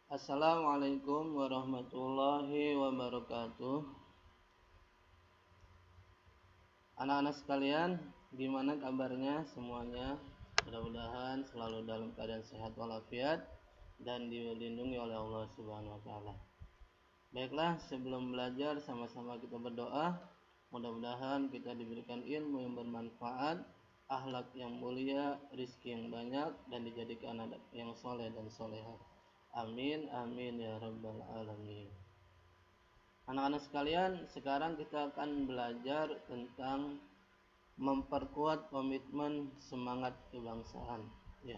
Assalamualaikum warahmatullahi wabarakatuh. Anak-anak sekalian, gimana kabarnya semuanya? Mudah-mudahan selalu dalam keadaan sehat walafiat dan dilindungi oleh Allah Subhanahu wa taala. Baiklah, sebelum belajar sama-sama kita berdoa. Mudah-mudahan kita diberikan ilmu yang bermanfaat, akhlak yang mulia, rizki yang banyak, dan dijadikan anak yang soleh dan solehah. Amin amin ya rabbal alamin. Anak-anak sekalian, sekarang kita akan belajar tentang memperkuat komitmen semangat kebangsaan. Ya,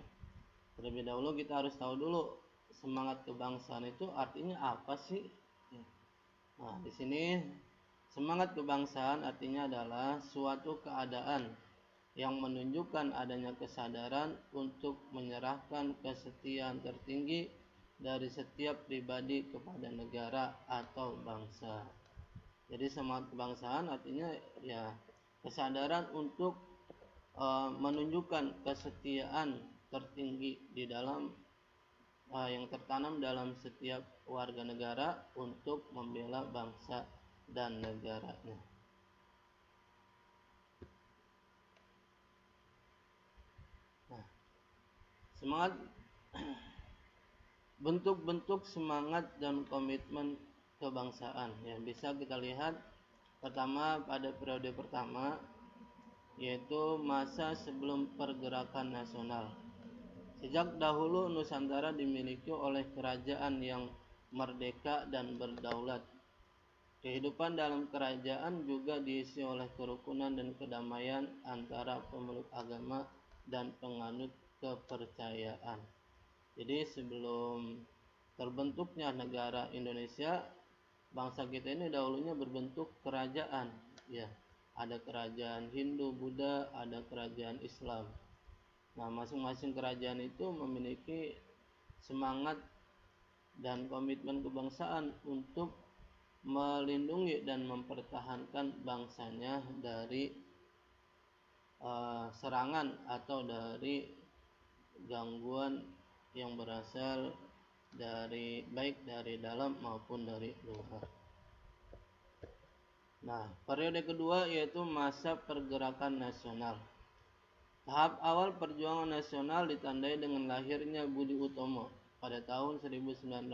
terlebih dahulu kita harus tahu dulu semangat kebangsaan itu artinya apa sih? Ya. Nah, di sini semangat kebangsaan artinya adalah suatu keadaan yang menunjukkan adanya kesadaran untuk menyerahkan kesetiaan tertinggi dari setiap pribadi kepada negara atau bangsa. Jadi semangat kebangsaan artinya ya kesadaran untuk menunjukkan kesetiaan tertinggi di dalam yang tertanam dalam setiap warga negara untuk membela bangsa dan negaranya. Nah, semangat bentuk-bentuk semangat dan komitmen kebangsaan yang bisa kita lihat pertama pada periode pertama, yaitu masa sebelum pergerakan nasional. Sejak dahulu Nusantara dimiliki oleh kerajaan yang merdeka dan berdaulat. Kehidupan dalam kerajaan juga diisi oleh kerukunan dan kedamaian antara pemeluk agama dan penganut kepercayaan. Jadi sebelum terbentuknya negara Indonesia, bangsa kita ini dahulunya berbentuk kerajaan. Ya, ada kerajaan Hindu, Buddha, ada kerajaan Islam. Nah, masing-masing kerajaan itu memiliki semangat dan komitmen kebangsaan untuk melindungi dan mempertahankan bangsanya dari serangan atau dari gangguan yang berasal dari baik dari dalam maupun dari luar. Nah, periode kedua yaitu masa pergerakan nasional. Tahap awal perjuangan nasional ditandai dengan lahirnya Budi Utomo pada tahun 1908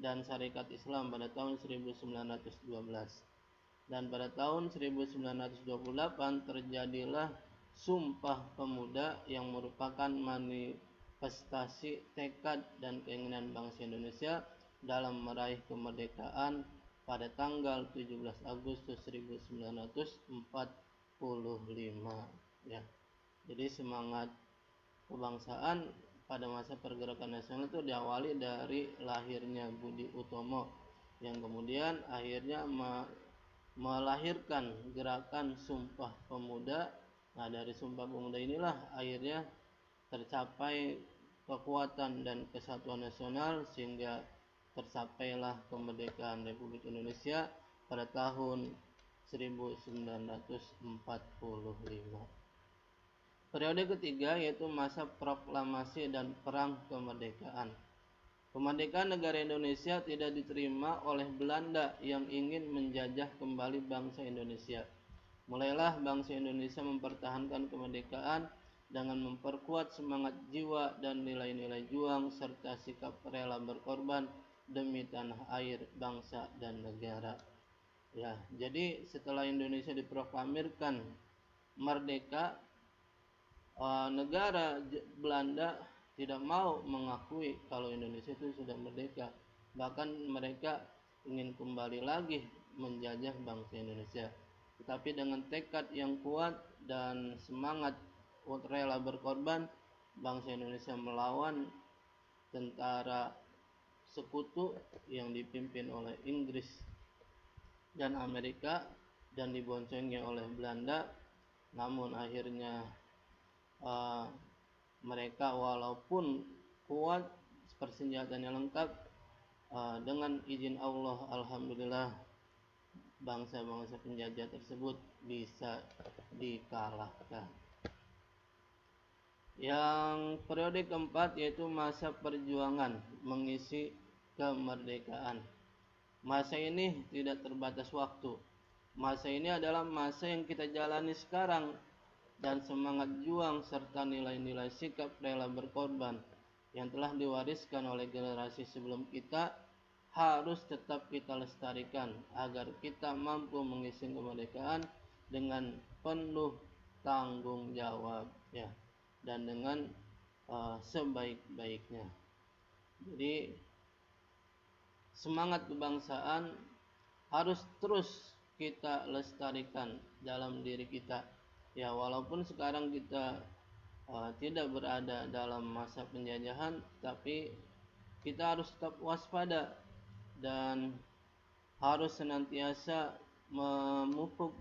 dan Syarikat Islam pada tahun 1912. Dan pada tahun 1928 terjadilah Sumpah Pemuda yang merupakan manifestasi tekad dan keinginan bangsa Indonesia dalam meraih kemerdekaan pada tanggal 17 Agustus 1945. Ya. Jadi semangat kebangsaan pada masa pergerakan nasional itu diawali dari lahirnya Budi Utomo yang kemudian akhirnya melahirkan gerakan Sumpah Pemuda. Nah, dari Sumpah Pemuda inilah akhirnya tercapai kekuatan dan kesatuan nasional sehingga tercapailah kemerdekaan Republik Indonesia pada tahun 1945. Periode ketiga yaitu masa proklamasi dan perang kemerdekaan. Kemerdekaan negara Indonesia tidak diterima oleh Belanda yang ingin menjajah kembali bangsa Indonesia. Mulailah bangsa Indonesia mempertahankan kemerdekaan dengan memperkuat semangat jiwa dan nilai-nilai juang serta sikap rela berkorban demi tanah air, bangsa dan negara. Ya, jadi setelah Indonesia diproklamirkan merdeka, negara Belanda tidak mau mengakui kalau Indonesia itu sudah merdeka. Bahkan mereka ingin kembali lagi menjajah bangsa Indonesia. Tetapi dengan tekad yang kuat dan semangat rela berkorban, bangsa Indonesia melawan tentara sekutu yang dipimpin oleh Inggris dan Amerika dan diboncengi oleh Belanda. Namun akhirnya mereka walaupun kuat, persenjataannya lengkap, dengan izin Allah alhamdulillah bangsa-bangsa penjajah tersebut bisa dikalahkan. Yang periode keempat yaitu masa perjuangan mengisi kemerdekaan. Masa ini tidak terbatas waktu. Masa ini adalah masa yang kita jalani sekarang, dan semangat juang serta nilai-nilai sikap rela berkorban yang telah diwariskan oleh generasi sebelum kita harus tetap kita lestarikan agar kita mampu mengisi kemerdekaan dengan penuh tanggung jawab, ya, dan dengan sebaik-baiknya. Jadi semangat kebangsaan harus terus kita lestarikan dalam diri kita, ya, walaupun sekarang kita tidak berada dalam masa penjajahan, tapi kita harus tetap waspada dan harus senantiasa memupuk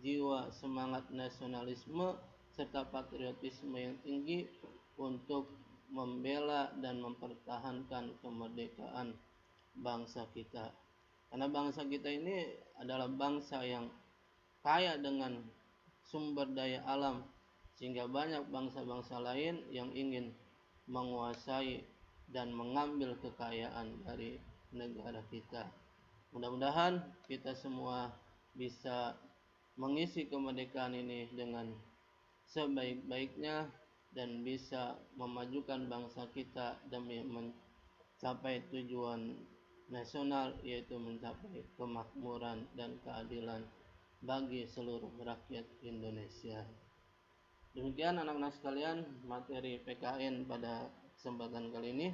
jiwa semangat nasionalisme serta patriotisme yang tinggi untuk membela dan mempertahankan kemerdekaan bangsa kita. Karena bangsa kita ini adalah bangsa yang kaya dengan sumber daya alam, sehingga banyak bangsa-bangsa lain yang ingin menguasai dan mengambil kekayaan dari negara kita. Mudah-mudahan kita semua bisa mengisi kemerdekaan ini dengan sebaik-baiknya dan bisa memajukan bangsa kita demi mencapai tujuan nasional, yaitu mencapai kemakmuran dan keadilan bagi seluruh rakyat Indonesia. Demikian anak-anak sekalian materi PKN pada kesempatan kali ini.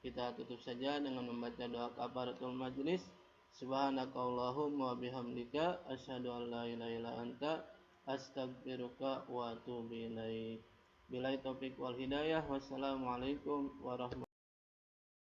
Kita tutup saja dengan membaca doa kafaratul majelis. Subhanakallahumma wa bihamdika asyhadu an la ilaha illa anta astaghfiruka wa atubu ilaik. Billahi taufik wal hidayah. Wassalamualaikum warahmatullahi wabarakatuh.